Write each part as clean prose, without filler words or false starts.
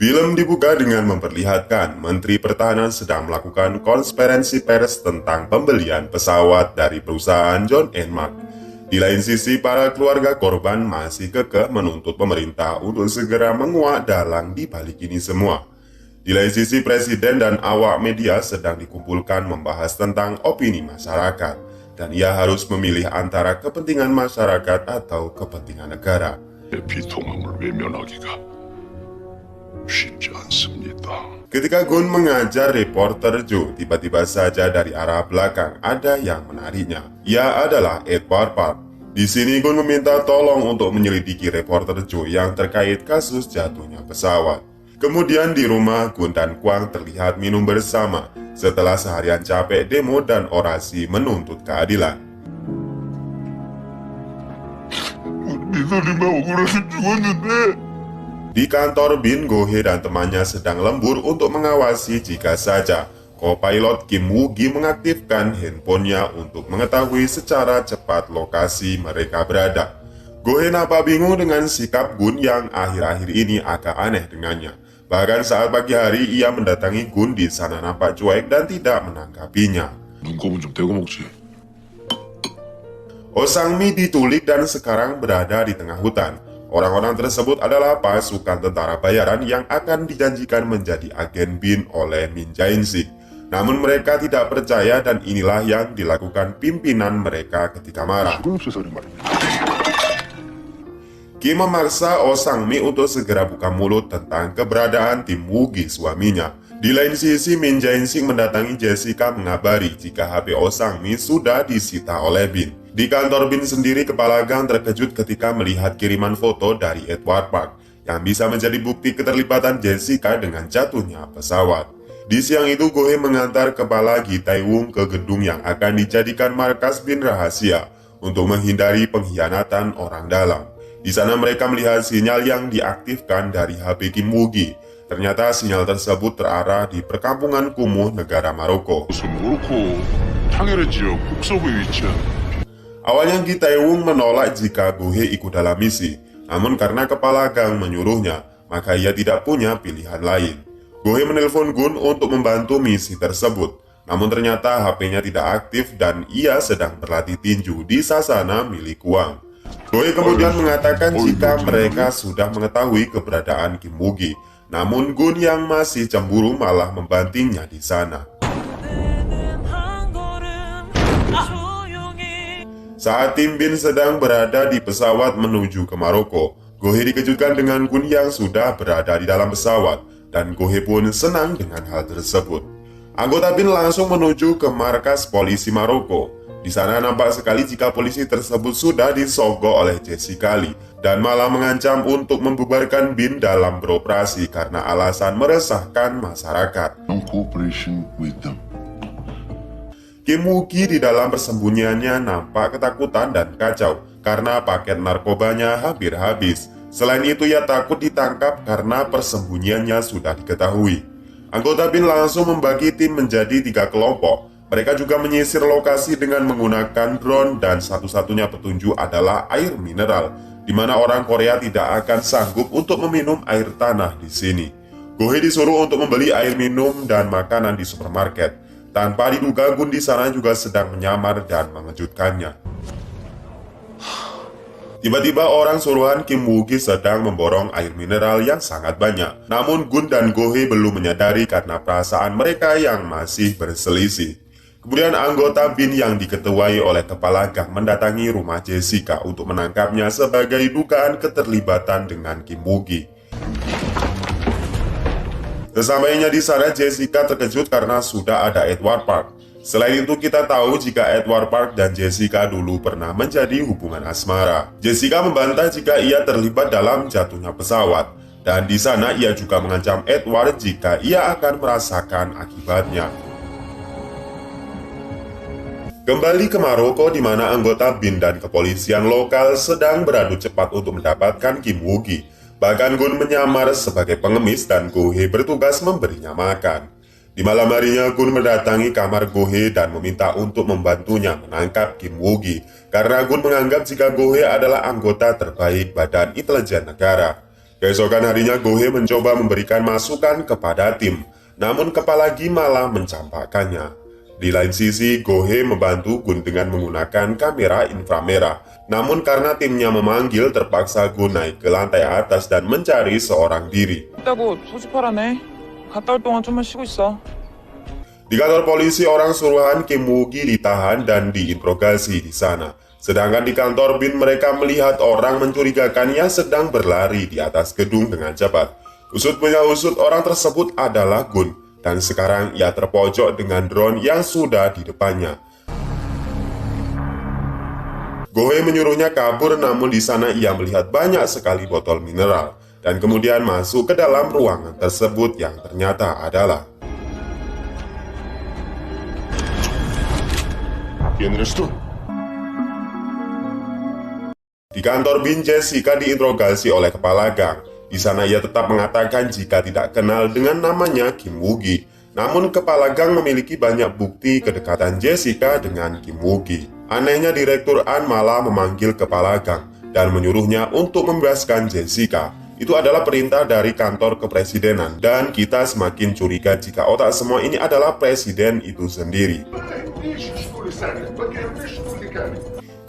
Film dibuka dengan memperlihatkan Menteri Pertahanan sedang melakukan konferensi pers tentang pembelian pesawat dari perusahaan John and Mark. Di lain sisi, para keluarga korban masih kekeh menuntut pemerintah untuk segera menguak dalang di balik ini semua. Di lain sisi, presiden dan awak media sedang dikumpulkan membahas tentang opini masyarakat, dan ia harus memilih antara kepentingan masyarakat atau kepentingan negara. 비통함을 외면하기가 쉽지 않습니다. Ketika Gun mengajar reporter Joe, tiba-tiba saja dari arah belakang ada yang menariknya. Ia adalah Edward Park. Di sini Gun meminta tolong untuk menyelidiki reporter Joe yang terkait kasus jatuhnya pesawat. Kemudian di rumah, Gun dan Kwang terlihat minum bersama setelah seharian capek demo dan orasi menuntut keadilan. 미소리만 억울해서 죽었는데 Di kantor Bin, Go-hye dan temannya sedang lembur untuk mengawasi jika saja co-pilot Kim Woo-gi mengaktifkan handphonenya untuk mengetahui secara cepat lokasi mereka berada. Go-hye nampak bingung dengan sikap Gun yang akhir-akhir ini agak aneh dengannya. Bahkan saat pagi hari ia mendatangi Gun di sana nampak cuek dan tidak menanggapinya. 눈곱은 좀 떼고 먹지. Oh Sang-mi diculik dan sekarang berada di tengah hutan. Orang-orang tersebut adalah pasukan tentara bayaran yang akan dijanjikan menjadi agen Bin oleh Min Jae-sik. Namun mereka tidak percaya dan inilah yang dilakukan pimpinan mereka ketika marah. 소리 말입니다. Kim memaksa Oh Sang-mi untuk segera buka mulut tentang keberadaan tim Woo-gi suaminya. Di lain sisi, Min Jae-sik mendatangi Jessica mengabari jika HP Oh Sang-mi sudah disita oleh Bin. Di kantor Bin sendiri, kepala gang terkejut ketika melihat kiriman foto dari Edward Park yang bisa menjadi bukti keterlibatan Jessica dengan jatuhnya pesawat. Di siang itu, Go-hye mengantar kepala Gi Tae-woong ke gedung yang akan dijadikan markas Bin rahasia untuk menghindari pengkhianatan orang dalam. Di sana mereka melihat sinyal yang diaktifkan dari HP Kim Woo-gi. Ternyata sinyal tersebut terarah di perkampungan kumuh negara Maroko. 모로코 탕헤르 지역 북서부에 위치한 Awalnya Gi Tae-woong menolak jika Go-hye ikut dalam misi, namun karena kepala gang menyuruhnya, maka ia tidak punya pilihan lain. Go-hye menelpon Gun untuk membantu misi tersebut, namun ternyata HP-nya tidak aktif dan ia sedang berlatih tinju di sasana milik Kwang. Go-hye kemudian mengatakan jika mereka sudah mengetahui keberadaan Kim Woo-gi, namun Gun yang masih cemburu malah membantingnya di sana. Saat tim Bin sedang berada di pesawat menuju ke Maroko, Go-hye dikejutkan dengan Gun yang sudah berada di dalam pesawat, dan Go-hye pun senang dengan hal tersebut. Anggota Bin langsung menuju ke markas polisi Maroko. Di sana nampak sekali jika polisi tersebut sudah disogok oleh Jessica Lee, dan malah mengancam untuk membubarkan Bin dalam beroperasi karena alasan meresahkan masyarakat. No cooperation with them. Kim Woo-gi di dalam persembunyiannya nampak ketakutan dan kacau karena paket narkobanya hampir habis. Selain itu ia takut ditangkap karena persembunyiannya sudah diketahui. Anggota Bin langsung membagi tim menjadi 3 kelompok. Mereka juga menyisir lokasi dengan menggunakan drone dan satu-satunya petunjuk adalah air mineral, di mana orang Korea tidak akan sanggup untuk meminum air tanah di sini. Go-hye disuruh untuk membeli air minum dan makanan di supermarket. Tanpa diduga, Gun di sana juga sedang menyamar dan mengejutkannya. Tiba-tiba orang suruhan Kim Woo-gi sedang memborong air mineral yang sangat banyak. Namun Gun dan Go-hye belum menyadari karena perasaan mereka yang masih berselisih. Kemudian anggota Bin yang diketuai oleh kepala gang mendatangi rumah Jessica untuk menangkapnya sebagai dugaan keterlibatan dengan Kim Woo-gi. Sesampainya di sana, Jessica terkejut karena sudah ada Edward Park. Selain itu, kita tahu jika Edward Park dan Jessica dulu pernah menjadi hubungan asmara. Jessica membantah jika ia terlibat dalam jatuhnya pesawat, dan di sana ia juga mengancam Edward jika ia akan merasakan akibatnya. Kembali ke Maroko, di mana anggota Bin dan kepolisian lokal sedang beradu cepat untuk mendapatkan Kim Woo-gi. Bahkan Gun menyamar sebagai pengemis dan Go-hye bertugas memberinya makan. Di malam harinya, Gun mendatangi kamar Go-hye dan meminta untuk membantunya menangkap Kim Woo-gi karena Gun menganggap jika Go-hye adalah anggota terbaik Badan Intelijen Negara. Keesokan harinya Gohe mencoba memberikan masukan kepada tim, namun kepala Gi malah mencampakkannya. Di lain sisi, Gohe membantu Gun dengan menggunakan kamera inframerah. Namun karena timnya memanggil, terpaksa Gun naik ke lantai atas dan mencari seorang diri. 있다고 소집하라네. 갔다 올 동안 좀만 쉬고 있어. Di kantor polisi, orang suruhan Kim Woo-gi ditahan dan diinterogasi di sana. Sedangkan di kantor Bin, mereka melihat orang mencurigakan yang sedang berlari di atas gedung dengan cepat. Usut punya usut, orang tersebut adalah Gun, dan sekarang ia terpojok dengan drone yang sudah di depannya. Gohe menyuruhnya kabur, namun di sana ia melihat banyak sekali botol mineral, dan kemudian masuk ke dalam ruangan tersebut yang ternyata adalah ¿Quién eres tú? di kantor Bin. Jessica diinterogasi oleh kepala gang. Di sana ia tetap mengatakan jika tidak kenal dengan namanya Kim Woo-gi. Namun kepala gang memiliki banyak bukti kedekatan Jessica dengan Kim Woo-gi. Anehnya Direktur An malah memanggil kepala gang dan menyuruhnya untuk membebaskan Jessica. Itu adalah perintah dari kantor kepresidenan, dan kita semakin curiga jika otak semua ini adalah presiden itu sendiri.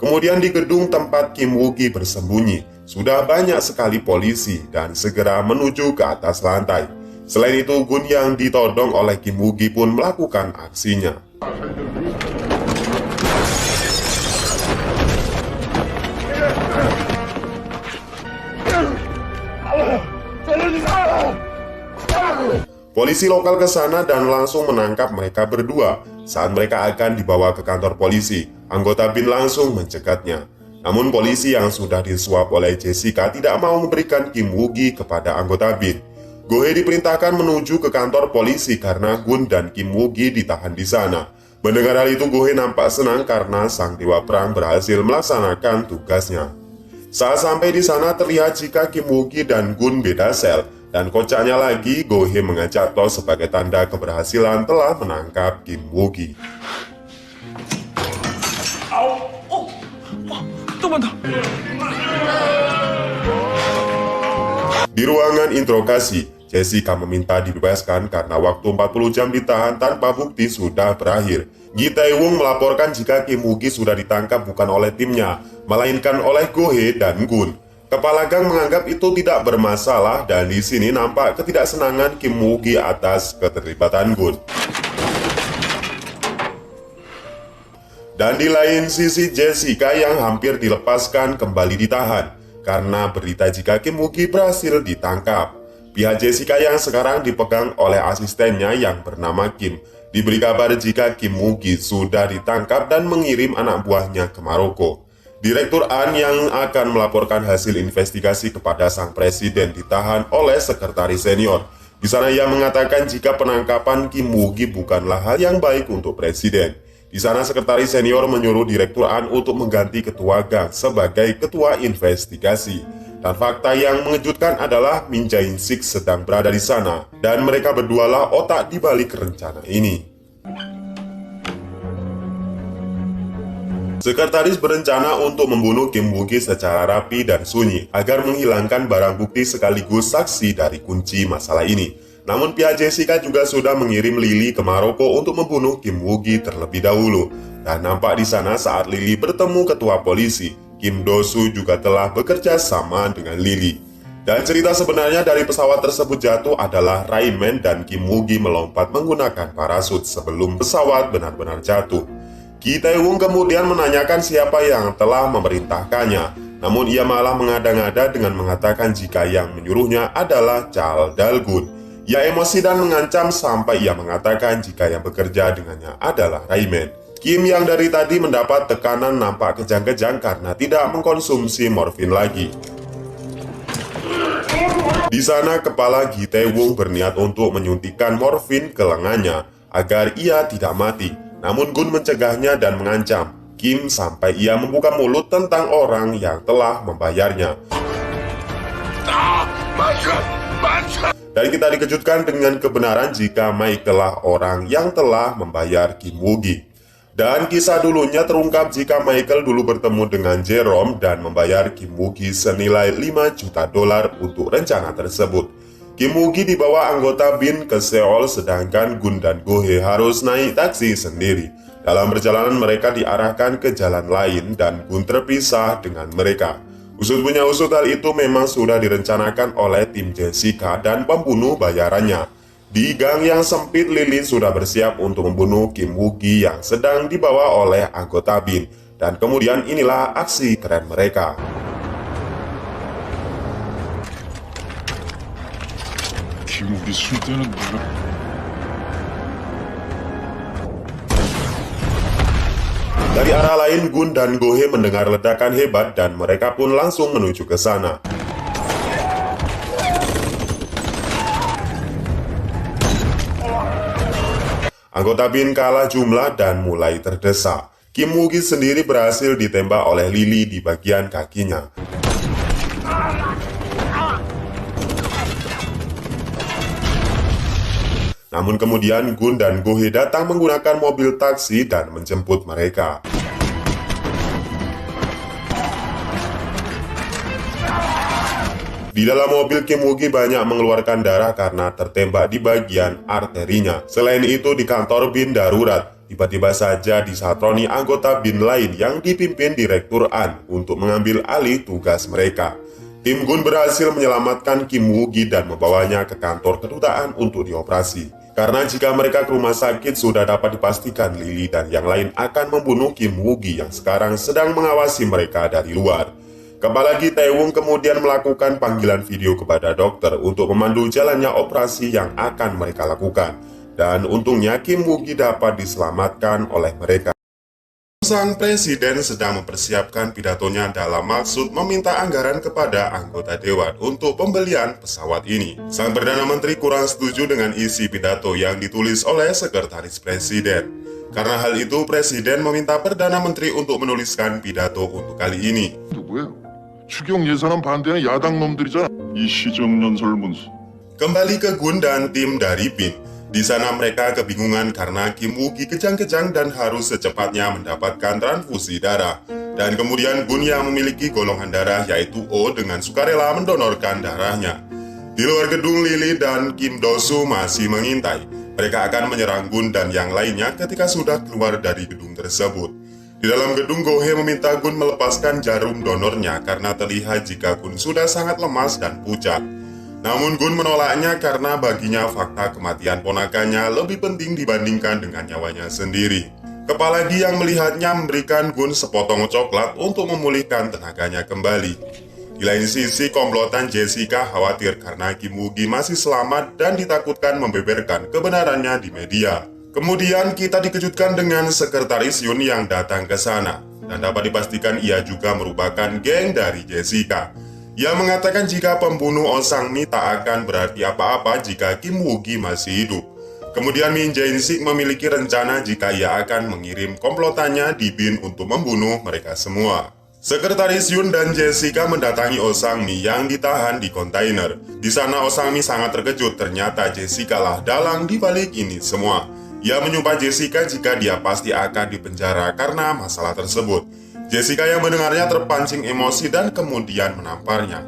Kemudian di gedung tempat Kim Woo-gi bersembunyi, sudah banyak sekali polisi dan segera menuju ke atas lantai. Selain itu, Gun yang ditodong oleh Kim Woo-gi pun melakukan aksinya. Polisi lokal ke sana dan langsung menangkap mereka berdua. Saat mereka akan dibawa ke kantor polisi, anggota Bin langsung mencegatnya. Namun polisi yang sudah disuap oleh Jessica tidak mau memberikan Kim Woo-gi kepada anggota Bin. Gohe diperintahkan menuju ke kantor polisi karena Gun dan Kim Woo-gi ditahan di sana. Mendengar hal itu, Gohe nampak senang karena sang dewa perang berhasil melaksanakan tugasnya. Saat sampai di sana, terlihat jika Kim Woo-gi dan Gun beda sel. Dan kocaknya lagi, Gohe mengajak To sebagai tanda keberhasilan telah menangkap Kim Woo-gi. 또 만다. Di ruangan interogasi, Jessica meminta dibebaskan karena waktu 40 jam ditahan tanpa bukti sudah berakhir. Gi Tae-woong melaporkan jika Kim Woo-gi sudah ditangkap bukan oleh timnya, melainkan oleh Gohe dan Gun. Kepala gang menganggap itu tidak bermasalah, dan di sini nampak ketidaksenangan Kim Woo-gi atas keterlibatan Gun. Dan di lain sisi, Jessica yang hampir dilepaskan kembali ditahan karena berita jika Kim Woo-gi berhasil ditangkap. Pihak Jessica yang sekarang dipegang oleh asistennya yang bernama Kim diberi kabar jika Kim Woo-gi sudah ditangkap dan mengirim anak buahnya ke Maroko. Direktur An yang akan melaporkan hasil investigasi kepada sang presiden ditahan oleh sekretaris senior. Di sana ia mengatakan jika penangkapan Kim Woo-gi bukanlah hal yang baik untuk presiden. Di sana sekretaris senior menyuruh Direktur An untuk mengganti ketua gang sebagai ketua investigasi. Dan fakta yang mengejutkan adalah Min Jae-sik sedang berada di sana, dan mereka berdualah otak di balik rencana ini. Sekretaris berencana untuk membunuh Kim Woo-gi secara rapi dan sunyi agar menghilangkan barang bukti sekaligus saksi dari kunci masalah ini. Namun pihak Jessica juga sudah mengirim Lily ke Maroko untuk membunuh Kim Woo-gi terlebih dahulu. Dan nampak di sana saat Lily bertemu ketua polisi, Kim Do-soo juga telah bekerja sama dengan Lily. Dan cerita sebenarnya dari pesawat tersebut jatuh adalah Rayman dan Kim Woo-gi melompat menggunakan parasut sebelum pesawat benar-benar jatuh. Gi Tae-woong kemudian menanyakan siapa yang telah memerintahkannya, namun ia malah mengada-ngada dengan mengatakan jika yang menyuruhnya adalah Chal Dal-gun. Ia emosi dan mengancam sampai ia mengatakan jika yang bekerja dengannya adalah Rayman. Kim yang dari tadi mendapat tekanan nampak kejang-kejang karena tidak mengkonsumsi morfin lagi. Di sana kepala Gi Tae-woong berniat untuk menyuntikkan morfin ke lengannya agar ia tidak mati. Namun Gun mencegahnya dan mengancam Kim sampai ia membuka mulut tentang orang yang telah membayarnya. Dan kita dikejutkan dengan kebenaran jika Mike telah orang yang telah membayar Kim Woo-gi. Dan kisah dulunya terungkap jika Michael dulu bertemu dengan Jerome dan membayar Kim Woo-gi senilai 5 juta dolar untuk rencana tersebut. Kim Woo-gi dibawa anggota BIN ke Seoul sedangkan Gun dan Go-hye harus naik taksi sendiri. Dalam perjalanan mereka diarahkan ke jalan lain dan Gun terpisah dengan mereka. Usut punya usut hal itu memang sudah direncanakan oleh tim Jessica dan pembunuh bayarannya. Di gang yang sempit, Lilin sudah bersiap untuk membunuh Kim Woo-gi yang sedang dibawa oleh anggota BIN. Dan kemudian inilah aksi keren mereka. 김우기 술 때는 누가? Dari arah lain, Gun dan Go-hye mendengar ledakan hebat dan mereka pun langsung menuju ke sana. Anggota BIN kalah jumlah dan mulai terdesak. Kim Woo-gi sendiri berhasil ditembak oleh Lily di bagian kakinya. Namun kemudian Gun dan Go-hye datang menggunakan mobil taksi dan menjemput mereka. Di dalam mobil, Kim Woo-gi banyak mengeluarkan darah karena tertembak di bagian arterinya. Selain itu, di kantor BIN darurat, tiba-tiba saja disatroni anggota BIN lain yang dipimpin Direktur An untuk mengambil alih tugas mereka. Tim Gun berhasil menyelamatkan Kim Woo-gi dan membawanya ke kantor kedutaan untuk dioperasi. Karena jika mereka ke rumah sakit, sudah dapat dipastikan Lily dan yang lain akan membunuh Kim Woo-gi yang sekarang sedang mengawasi mereka dari luar. Kepala Gi Tae-woong kemudian melakukan panggilan video kepada dokter untuk memandu jalannya operasi yang akan mereka lakukan. Dan untungnya Kim Woo-gi dapat diselamatkan oleh mereka. Sang presiden sedang mempersiapkan pidatonya dalam maksud meminta anggaran kepada anggota dewan untuk pembelian pesawat ini. Sang Perdana Menteri kurang setuju dengan isi pidato yang ditulis oleh Sekretaris Presiden. Karena hal itu, Presiden meminta Perdana Menteri untuk menuliskan pidato untuk kali ini. 누구야? 추경 예산안 반대는 야당 놈들이잖아. 이 시정연설 문서. Kembali ke Gun dan tim dari BIN. Di sana mereka kebingungan karena Kim Woo-gi kejang-kejang dan harus secepatnya mendapatkan transfusi darah. Dan kemudian Gun yang memiliki golongan darah yaitu O dengan sukarela mendonorkan darahnya. Di luar gedung, Lily dan Kim Do-soo masih mengintai. Mereka akan menyerang Gun dan yang lainnya ketika sudah keluar dari gedung tersebut. Di dalam gedung, Go-hye meminta Gun melepaskan jarum donornya karena terlihat jika Gun sudah sangat lemas dan pucat. Namun Gun menolaknya karena baginya fakta kematian ponakannya lebih penting dibandingkan dengan nyawanya sendiri. Kepala Gi yang melihatnya memberikan Gun sepotong coklat untuk memulihkan tenaganya kembali. Di lain sisi, komplotan Jessica khawatir karena Kim Woo-gi masih selamat dan ditakutkan membeberkan kebenarannya di media. Kemudian kita dikejutkan dengan Sekretaris Yun yang datang ke sana. Dan dapat dipastikan ia juga merupakan geng dari Jessica. Ia mengatakan jika pembunuh Oh Sang-mi tak akan berarti apa-apa jika Kim Woo-gi masih hidup. Kemudian Min Jae-sik memiliki rencana jika ia akan mengirim komplotannya di BIN untuk membunuh mereka semua. Sekretaris Yun dan Jessica mendatangi Oh Sang-mi yang ditahan di kontainer. Di sana Oh Sang-mi sangat terkejut, ternyata Jessica lah dalang di balik ini semua. Ia menyumpah Jessica jika dia pasti akan dipenjara karena masalah tersebut. Jessica yang mendengarnya terpancing emosi dan kemudian menamparnya.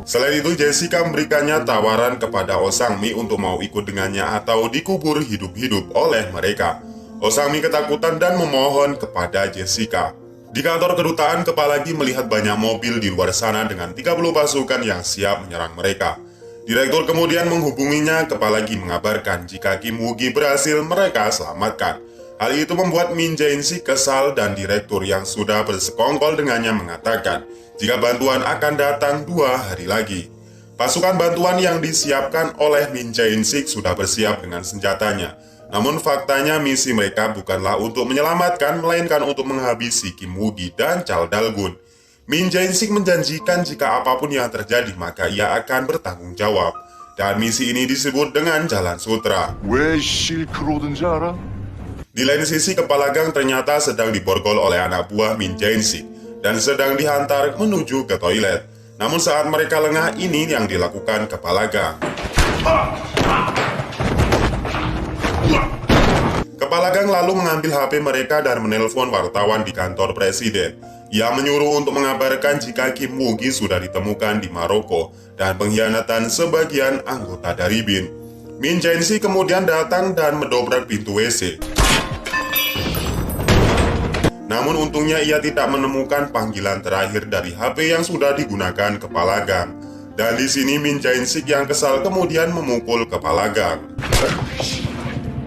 Selain itu, Jessica memberikannya tawaran kepada Oh Sang-mi untuk mau ikut dengannya atau dikubur hidup-hidup oleh mereka. Oh Sang-mi ketakutan dan memohon kepada Jessica. Di kantor kedutaan, Kepala Gi melihat banyak mobil di luar sana dengan 30 pasukan yang siap menyerang mereka. Direktur kemudian menghubunginya. Kepala Gi mengabarkan jika Kim Woo-gi berhasil mereka selamatkan. Hal itu membuat Min Jae-sik kesal dan direktur yang sudah bersekongkol dengannya mengatakan jika bantuan akan datang 2 hari lagi. Pasukan bantuan yang disiapkan oleh Min Jae-sik sudah bersiap dengan senjatanya. Namun faktanya misi mereka bukanlah untuk menyelamatkan, melainkan untuk menghabisi Kim Woo-gi dan Chal Dal-gun. Min Jae-sik menjanjikan jika apapun yang terjadi maka ia akan bertanggung jawab. Dan misi ini disebut dengan Jalan Sutra. 왜 실크로드인지 알아? Di lain sisi, kepala gang ternyata sedang diborgol oleh anak buah Min Jae-sik dan sedang dihantar menuju ke toilet. Namun saat mereka lengah, ini yang dilakukan kepala gang. Kepala gang lalu mengambil HP mereka dan menelpon wartawan di kantor presiden. Ia menyuruh untuk mengabarkan jika Kim Woo-gi sudah ditemukan di Maroko dan pengkhianatan sebagian anggota dari BIN. Min Jae-si kemudian datang dan mendobrak pintu WC. Namun untungnya ia tidak menemukan panggilan terakhir dari HP yang sudah digunakan kepala gang. Dan di sini Min Jae-sik yang kesal kemudian memukul kepala gang.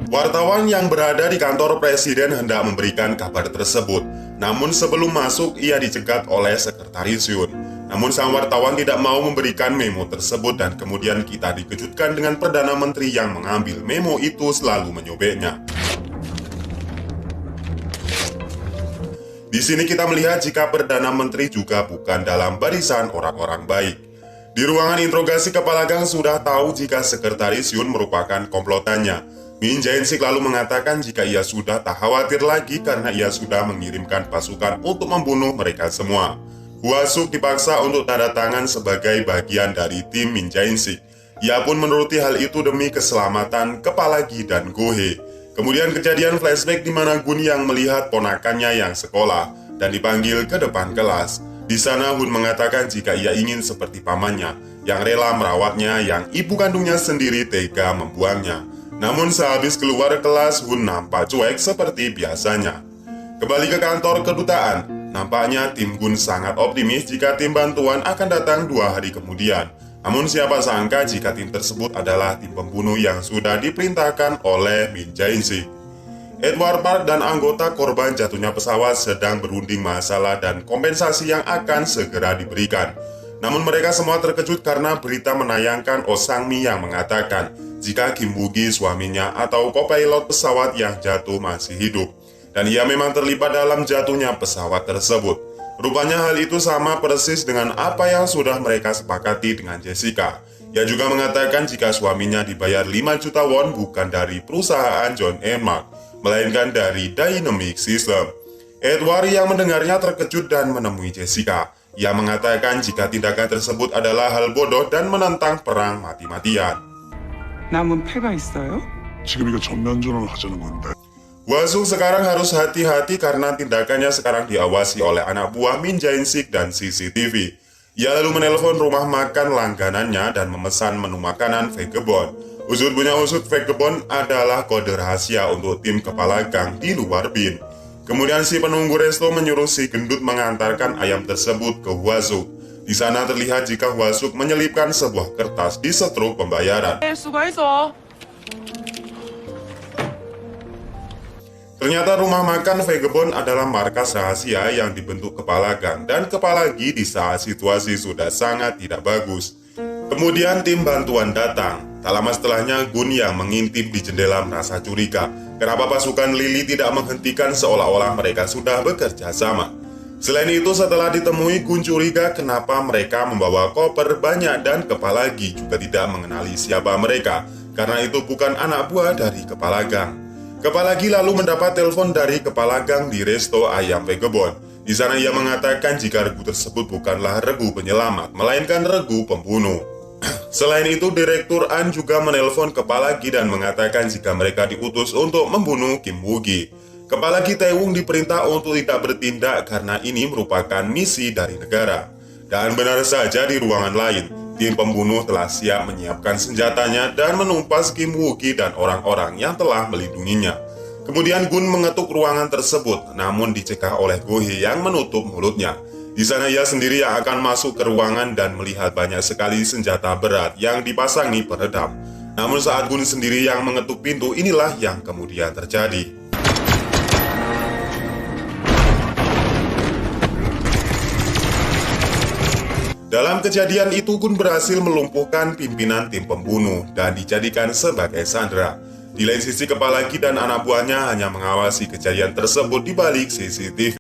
Wartawan yang berada di kantor presiden hendak memberikan kabar tersebut. Namun sebelum masuk ia dicegat oleh sekretaris Yoon. Namun sang wartawan tidak mau memberikan memo tersebut dan kemudian kita dikejutkan dengan Perdana Menteri yang mengambil memo itu selalu menyobeknya. Di sini kita melihat jika Perdana Menteri juga bukan dalam barisan orang-orang baik. Di ruangan interogasi kepala gang sudah tahu jika sekretaris Yoon merupakan komplotannya. Min Jae-sik lalu mengatakan jika ia sudah tak khawatir lagi karena ia sudah mengirimkan pasukan untuk membunuh mereka semua. Hwa-suk dipaksa untuk tanda tangan sebagai bagian dari tim Min Jae-sik. Ia pun menuruti hal itu demi keselamatan kepala Gi dan Go-hye. Kemudian kejadian flashback di mana Gun yang melihat ponakannya yang sekolah dan dipanggil ke depan kelas. Di sana Hun mengatakan jika ia ingin seperti pamannya yang rela merawatnya yang ibu kandungnya sendiri tega membuangnya. Namun sehabis keluar kelas, Hun nampak cuek seperti biasanya. Kembali ke kantor kedutaan, nampaknya tim Gun sangat optimis jika tim bantuan akan datang 2 hari kemudian. Namun siapa sangka jika tim tersebut adalah tim pembunuh yang sudah diperintahkan oleh Min Jae-sik. Edward Park dan anggota korban jatuhnya pesawat sedang berunding masalah dan kompensasi yang akan segera diberikan. Namun mereka semua terkejut karena berita menayangkan Oh Sang-mi yang mengatakan jika Kim Woo-gi suaminya atau kopilot pesawat yang jatuh masih hidup. Dan ia memang terlibat dalam jatuhnya pesawat tersebut. Rupanya hal itu sama persis dengan apa yang sudah mereka sepakati dengan Jessica. Ia juga mengatakan jika suaminya dibayar 5 juta won bukan dari perusahaan John & Mark, melainkan dari Dynamic System. Edward yang mendengarnya terkejut dan menemui Jessica. Ia mengatakan jika tindakan tersebut adalah hal bodoh dan menentang perang mati-matian. 남은 패가 있어요? 지금 이거 전면전을 하자는 건데. Hwa-suk sekarang harus hati-hati karena tindakannya sekarang diawasi oleh anak buah Min Jae-sik dan CCTV. Ia lalu menelpon rumah makan langganannya dan memesan menu makanan vagabond. Usut punya usut, vagabond adalah kode rahasia untuk tim kepala gang di luar BIN. Kemudian si penunggu resto menyuruh si gendut mengantarkan ayam tersebut ke Hwa-suk. Di sana terlihat jika Hwa-suk menyelipkan sebuah kertas di setruk pembayaran. 수고했어. Ternyata rumah makan Vagabond adalah markas rahasia yang dibentuk kepala gang dan kepala Gi di saat situasi sudah sangat tidak bagus. Kemudian tim bantuan datang. Tak lama setelahnya Gun yang mengintip di jendela merasa curiga. Kenapa pasukan Lily tidak menghentikan seolah-olah mereka sudah bekerja sama. Selain itu setelah ditemui Gun curiga kenapa mereka membawa koper banyak dan kepala Gi juga tidak mengenali siapa mereka. Karena itu bukan anak buah dari kepala gang. Kepala Gi lalu mendapat telepon dari kepala gang di resto ayam Vagabond. Di sana ia mengatakan jika regu tersebut bukanlah regu penyelamat, melainkan regu pembunuh. Selain itu, Direktur An juga menelpon kepala Gi dan mengatakan jika mereka diutus untuk membunuh Kim Woo-gi. Kepala Gi Tae-woong diperintah untuk tidak bertindak karena ini merupakan misi dari negara. Dan benar saja di ruangan lain, tim pembunuh telah siap menyiapkan senjatanya dan menumpas Kim Woo-gi dan orang-orang yang telah melindunginya. Kemudian Gun mengetuk ruangan tersebut, namun dicegah oleh Go-hye yang menutup mulutnya. Di sana ia sendiri yang akan masuk ke ruangan dan melihat banyak sekali senjata berat yang dipasangi peredam. Namun saat Gun sendiri yang mengetuk pintu, inilah yang kemudian terjadi. Dalam kejadian itu, Gun berhasil melumpuhkan pimpinan tim pembunuh dan dijadikan sebagai sandera. Di lain sisi, kepala Gi dan anak buahnya hanya mengawasi kejadian tersebut di balik CCTV.